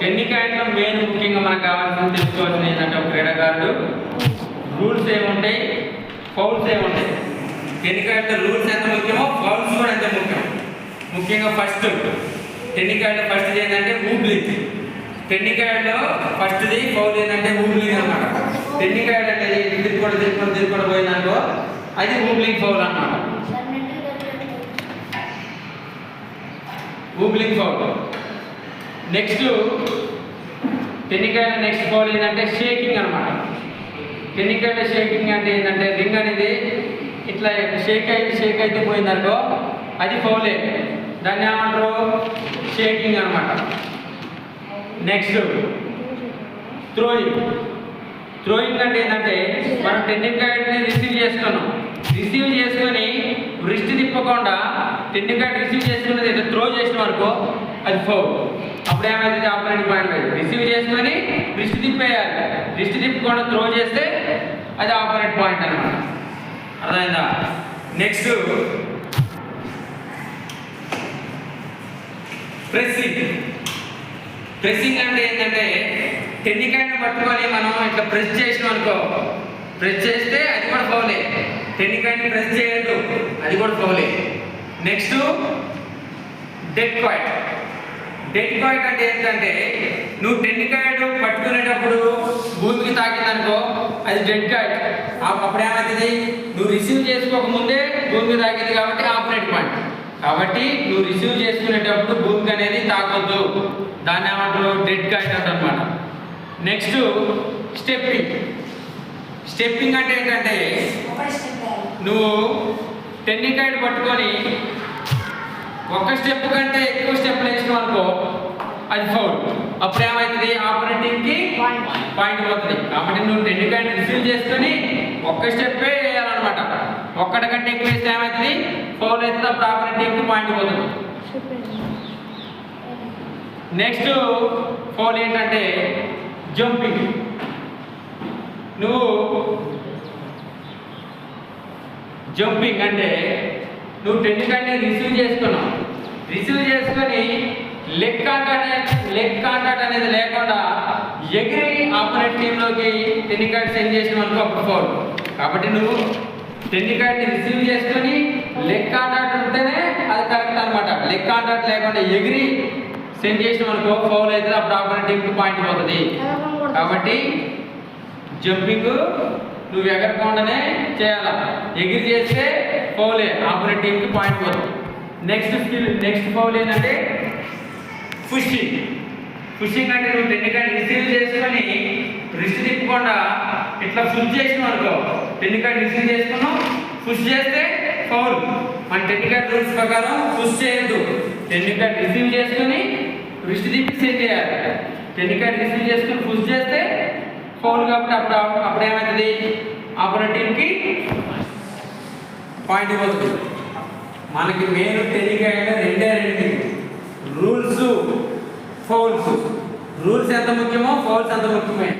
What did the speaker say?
టెన్నికాయిట్లో main ముఖ్యంగా మనకు కావాల్సింది తెలుసుకోవాల్సింది ఏంటంటే ఒక క్రీడాకారుడు రూల్స్ ఏముంటాయి, ఫౌల్స్ ఏముంటాయి. టెన్నికాయిట్లో రూల్స్ ఎంత ముఖ్యమో ఫౌల్స్ కూడా ఎంత ముఖ్యం. ముఖ్యంగా ఫస్ట్ టెన్నికాయిట్లో ఫస్ట్ ఏంటంటే ఊబ్లింగ్. టెన్నికాయిట్లో ఫస్ట్ది ఫౌల్ ఏంటంటే ఊబ్లింగ్ అనమాట. టెన్నికాయిడ్ అనేది తిరుపడి పోయిందనుకో అది ఊబ్లింగ్ ఫౌల్ అన్నమాట. Wobbling foul. Next tennikoit next foul ఏంటంటే షేకింగ్ అనమాట. టెన్నికాయిడ్ షేకింగ్ అంటే ఏంటంటే రింగ్ అనేది ఇట్లా షేక్ అయితే పోయిందనుకో అది ఫౌలే, దాన్ని ఏమంటారు షేకింగ్ అనమాట. నెక్స్ట్ థ్రోయింగ్ అంటే ఏంటంటే మనం టెన్నికాయిడ్ని రిసీవ్ చేసుకొని రిస్ట్ తిప్పకుండా టెన్నికాయిడ్ రిసీవ్ చేసుకున్నది ఏదో త్రో చేసిన వరకు అది ఫౌల్. అప్పుడు ఏమైతుంది ఆపరేటింగ్ పాయింట్ రిసీవ్ చేసుకొని రిస్ట్ తిప్పేయాలి. రిస్ట్ తిప్పకుండా త్రో చేస్తే అది ఆపరేట్ పాయింట్ అనమాట. అర్థమైందా? నెక్స్ట్ ప్రెస్సింగ్ అంటే ఏంటంటే టెన్నికాయిడ్ని పట్టుకొని మనం ఇట్లా ప్రెస్ చేసినాం అనుకో, ప్రెస్ చేస్తే అది కూడా ఫౌలే. టెన్నికాయిడ్ని ప్రెస్ చేయొద్దు, అది కూడా ఫౌలే. నెక్స్ట్ డెడ్ కాయిట్ అంటే ఏంటంటే నువ్వు టెన్నికాయిడ్ పట్టుకునేటప్పుడు భూమికి తాకిందనుకో అది డెడ్ కాయిట్. అప్పుడు ఏమవుతుంది, నువ్వు రిసీవ్ చేసుకోకముందే భూమికి తాకింది కాబట్టి ఆపరేట్ పాయింట్. కాబట్టి నువ్వు రిసీవ్ చేసుకునేటప్పుడు భూమికి అనేది తాకొద్దు, దాన్ని ఏమంటారు డెడ్ కాయిట్ అంటారనమాట. నెక్స్ట్ స్టెప్పింగ్ అంటే ఏంటంటే నువ్వు టెన్నికాయిడ్ పట్టుకొని ఒక స్టెప్ కంటే ఎక్కువ స్టెప్లు వేసినావు అనుకో అది ఫౌల్. అప్పుడు ఏమవుతుంది ఆపరేటింగ్కి పాయింట్ పోతుంది. కాబట్టి నువ్వు టెన్నికాయిడ్ రిసీవ్ చేసుకొని ఒక్క స్టెప్పే వేయాలన్నమాట. ఒక్కటి కంటే ఎక్కువ వేస్తే ఏమవుతుంది ఫౌల్ అవుతుంది, అప్పుడు ఆపరేటింగ్కి పాయింట్ పోతుంది. నెక్స్ట్ ఫౌల్ ఏంటంటే జంపింగ్. జంపింగ్ అంటే నువ్వు టెన్నికాయిడ్ని రిసీవ్ చేసుకొని లెగ్ కాంటాక్ట్ అనేది లేకుండా ఎగిరి ఆపోనెంట్ టీంలోకి టెన్నికాయిడ్ సెండ్ చేసిన వరకు అప్పుడు ఫౌల్. కాబట్టి నువ్వు టెన్నికాయిడ్ని రిసీవ్ చేసుకొని లెగ్ కాంటాక్ట్ ఉంటేనే అది కరెక్ట్ అనమాట. లెగ్ కాంటాక్ట్ లేకుండా ఎగిరి సెండ్ చేసిన వరకు ఫౌల్ అయితే అప్పుడు ఆపోనెంట్ టీంకి పాయింట్ పోతుంది. కాబట్టి జంపింగ్ నువ్వు ఎగరకుండానే చేయాల, ఎగిరి చేస్తే ఫౌలే, ఆపోనెంట్ టీంకి పాయింట్ పోతుంది. నెక్స్ట్ ఫౌల్ ఏంటంటే పుషింగ్ అంటే నువ్వు టెన్నికాయిడ్ రిసీవ్ చేసుకొని రిస్ట్ తిప్పకుండా ఇట్లా పుష్ చేసినావు అనుకో, టెన్నికాయిడ్ రిసీవ్ చేసుకున్నావు పుష్ చేస్తే ఫౌల్. మన టెన్నికాయిడ్ రూల్స్ ప్రకారం పుష్ చేయొద్దు, టెన్నికాయిడ్ రిసీవ్ చేసుకొని రిస్ట్ తిప్పి సెండ్ చేయాలి. టెన్నికాయిడ్ రిసీవ్ చేసుకొని పుష్ చేస్తే ఫౌల్. కాబట్టి అప్పుడు ఏమవుతుంది ఆపోనెంట్ టీంకి పాయింట్ పోతుంది. మనకి మెయిన్ టెన్నికాయిడ్ రెండే రూల్స్ ఫౌల్స్. రూల్స్ ఎంత ముఖ్యమో ఫౌల్స్ అంత ముఖ్యమే.